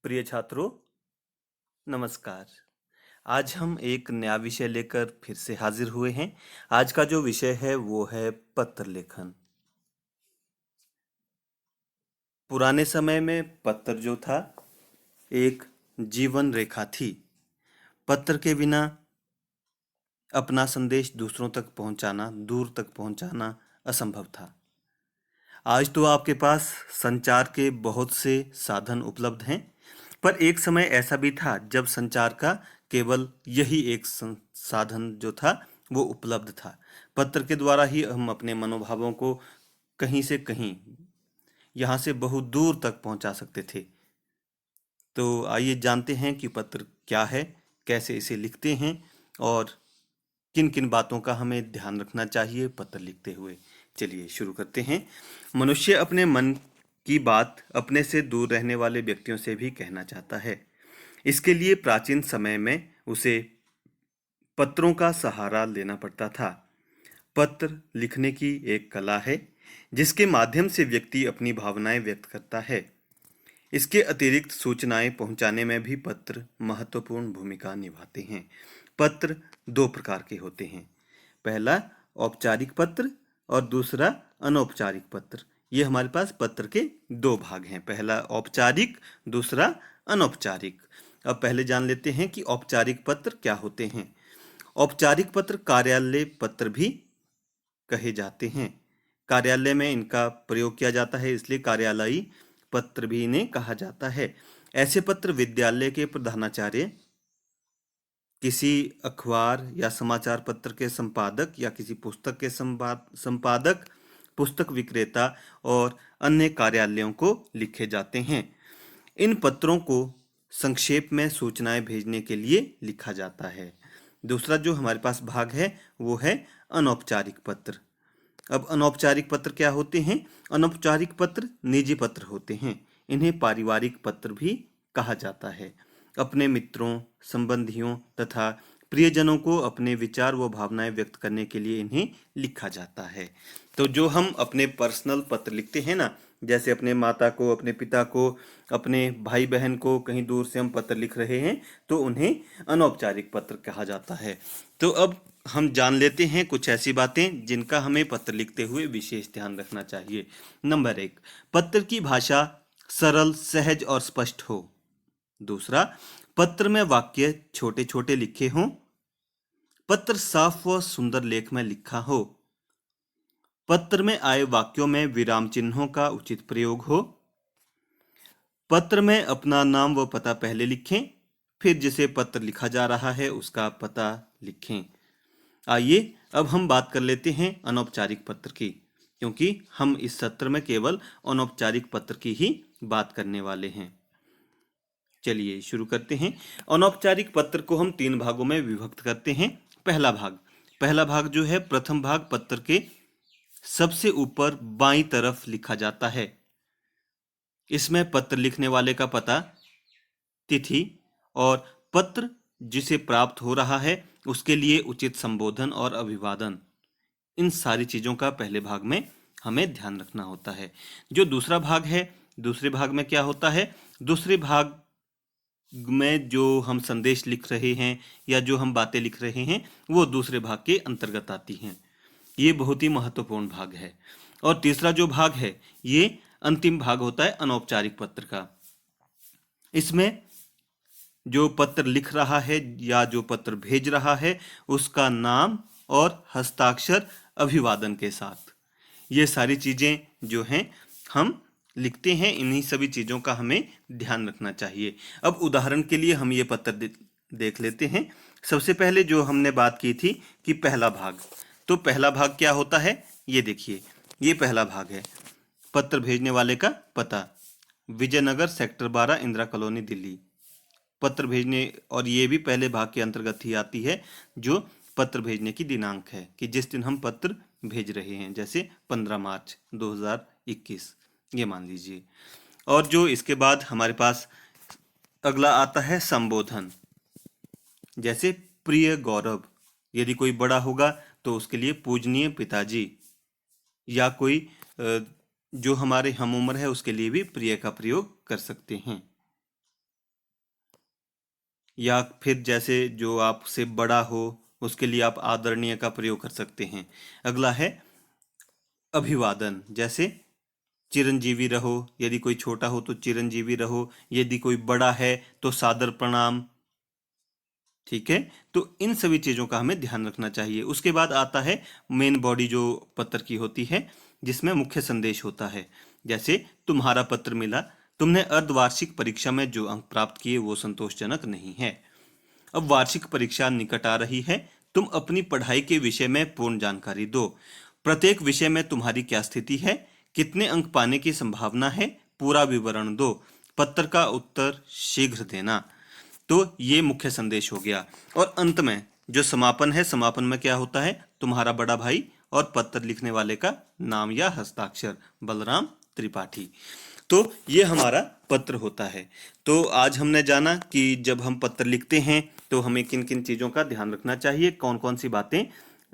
प्रिय छात्रों, नमस्कार। आज हम एक नया विषय लेकर फिर से हाजिर हुए हैं। आज का जो विषय है वो है पत्र लेखन। पुराने समय में पत्र जो था एक जीवन रेखा थी। पत्र के बिना अपना संदेश दूसरों तक पहुंचाना, दूर तक पहुंचाना असंभव था। आज तो आपके पास संचार के बहुत से साधन उपलब्ध हैं, पर एक समय ऐसा भी था जब संचार का केवल यही एक साधन जो था वो उपलब्ध था। पत्र के द्वारा ही हम अपने मनोभावों को कहीं से कहीं, यहाँ से बहुत दूर तक पहुंचा सकते थे। तो आइए जानते हैं कि पत्र क्या है, कैसे इसे लिखते हैं और किन किन बातों का हमें ध्यान रखना चाहिए पत्र लिखते हुए। चलिए शुरू करते हैं। मनुष्य अपने मन की बात अपने से दूर रहने वाले व्यक्तियों से भी कहना चाहता है। इसके लिए प्राचीन समय में उसे पत्रों का सहारा लेना पड़ता था। पत्र लिखने की एक कला है जिसके माध्यम से व्यक्ति अपनी भावनाएं व्यक्त करता है। इसके अतिरिक्त सूचनाएं पहुंचाने में भी पत्र महत्वपूर्ण भूमिका निभाते हैं। पत्र दो प्रकार के होते हैं। पहला औपचारिक पत्र और दूसरा अनौपचारिक पत्र। ये हमारे पास पत्र के दो भाग हैं, पहला औपचारिक, दूसरा अनौपचारिक। अब पहले जान लेते हैं कि औपचारिक पत्र क्या होते हैं। औपचारिक पत्र कार्यालय पत्र भी कहे जाते हैं। कार्यालय में इनका प्रयोग किया जाता है, इसलिए कार्यालयी पत्र भी इन्हें कहा जाता है। ऐसे पत्र विद्यालय के प्रधानाचार्य, किसी अखबार या समाचार पत्र के संपादक या किसी पुस्तक के संपादक, पुस्तक विक्रेता और अन्य कार्यालयों को लिखे जाते हैं। इन पत्रों को संक्षेप में सूचनाएं भेजने के लिए लिखा जाता है। दूसरा जो हमारे पास भाग है वो है अनौपचारिक पत्र। अब अनौपचारिक पत्र क्या होते हैं? अनौपचारिक पत्र निजी पत्र होते हैं। इन्हें पारिवारिक पत्र भी कहा जाता है। अपने मित्रों, संबंधियों तथा प्रियजनों को अपने विचार व भावनाएं व्यक्त करने के लिए इन्हें लिखा जाता है। तो जो हम अपने पर्सनल पत्र लिखते हैं ना, जैसे अपने माता को, अपने पिता को, अपने भाई बहन को कहीं दूर से हम पत्र लिख रहे हैं, तो उन्हें अनौपचारिक पत्र कहा जाता है। तो अब हम जान लेते हैं कुछ ऐसी बातें जिनका हमें पत्र लिखते हुए विशेष ध्यान रखना चाहिए। नंबर 1, पत्र की भाषा सरल, सहज और स्पष्ट हो। दूसरा, पत्र में वाक्य छोटे छोटे लिखे हों। पत्र साफ व सुंदर लेख में लिखा हो। पत्र में आए वाक्यों में विराम चिन्हों का उचित प्रयोग हो। पत्र में अपना नाम व पता पहले लिखें, फिर जिसे पत्र लिखा जा रहा है उसका पता लिखें। आइए अब हम बात कर लेते हैं अनौपचारिक पत्र की, क्योंकि हम इस सत्र में केवल अनौपचारिक पत्र की ही बात करने वाले हैं। चलिए शुरू करते हैं। अनौपचारिक पत्र को हम 3 भागों में विभक्त करते हैं। पहला भाग जो है, प्रथम भाग पत्र के सबसे ऊपर बाईं तरफ लिखा जाता है। इसमें पत्र लिखने वाले का पता, तिथि और पत्र जिसे प्राप्त हो रहा है उसके लिए उचित संबोधन और अभिवादन, इन सारी चीजों का पहले भाग में हमें ध्यान रखना होता है। जो दूसरा भाग है, दूसरे भाग में क्या होता है? दूसरे भाग में जो हम संदेश लिख रहे हैं या जो हम बातें लिख रहे हैं वो दूसरे भाग के अंतर्गत आती हैं। ये बहुत ही महत्वपूर्ण भाग है। और तीसरा जो भाग है ये अंतिम भाग होता है अनौपचारिक पत्र का। इसमें जो पत्र लिख रहा है या जो पत्र भेज रहा है उसका नाम और हस्ताक्षर अभिवादन के साथ, ये सारी चीजें जो हैं हम लिखते हैं। इन्हीं सभी चीजों का हमें ध्यान रखना चाहिए। अब उदाहरण के लिए हम ये पत्र देख लेते हैं। सबसे पहले जो हमने बात की थी कि पहला भाग, तो पहला भाग क्या होता है ये देखिए। ये पहला भाग है, पत्र भेजने वाले का पता, विजयनगर सेक्टर 12 इंदिरा कॉलोनी दिल्ली। पत्र भेजने, और ये भी पहले भाग के अंतर्गत ही आती है जो पत्र भेजने की दिनांक है कि जिस दिन हम पत्र भेज रहे हैं, जैसे 15 मार्च 2021 ये मान लीजिए। और जो इसके बाद हमारे पास अगला आता है संबोधन, जैसे प्रिय गौरव। यदि कोई बड़ा होगा तो उसके लिए पूजनीय पिताजी, या कोई जो हमारे हम उम्र है उसके लिए भी प्रिय का प्रयोग कर सकते हैं। या फिर जैसे जो आपसे बड़ा हो उसके लिए आप आदरणीय का प्रयोग कर सकते हैं। अगला है अभिवादन, जैसे चिरंजीवी रहो, यदि कोई छोटा हो तो चिरंजीवी रहो, यदि कोई बड़ा है तो सादर प्रणाम। ठीक है, तो इन सभी चीजों का हमें ध्यान रखना चाहिए। उसके बाद आता है मेन बॉडी जो पत्र की होती है, जिसमें मुख्य संदेश होता है। जैसे तुम्हारा पत्र मिला, तुमने अर्धवार्षिक परीक्षा में जो अंक प्राप्त किए वो संतोषजनक नहीं है। अब वार्षिक परीक्षा निकट आ रही है, तुम अपनी पढ़ाई के विषय में पूर्ण जानकारी दो। प्रत्येक विषय में तुम्हारी क्या स्थिति है, कितने अंक पाने की संभावना है, पूरा विवरण दो। पत्र का उत्तर शीघ्र देना। तो ये मुख्य संदेश हो गया। और अंत में जो समापन है, समापन में क्या होता है, तुम्हारा बड़ा भाई और पत्र लिखने वाले का नाम या हस्ताक्षर, बलराम त्रिपाठी। तो ये हमारा पत्र होता है। तो आज हमने जाना कि जब हम पत्र लिखते हैं तो हमें किन किन चीज़ों का ध्यान रखना चाहिए, कौन कौन सी बातें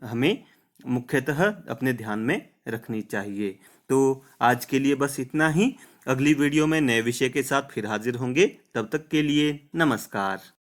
हमें मुख्यतः अपने ध्यान में रखनी चाहिए। तो आज के लिए बस इतना ही। अगली वीडियो में नए विषय के साथ फिर हाजिर होंगे। तब तक के लिए नमस्कार।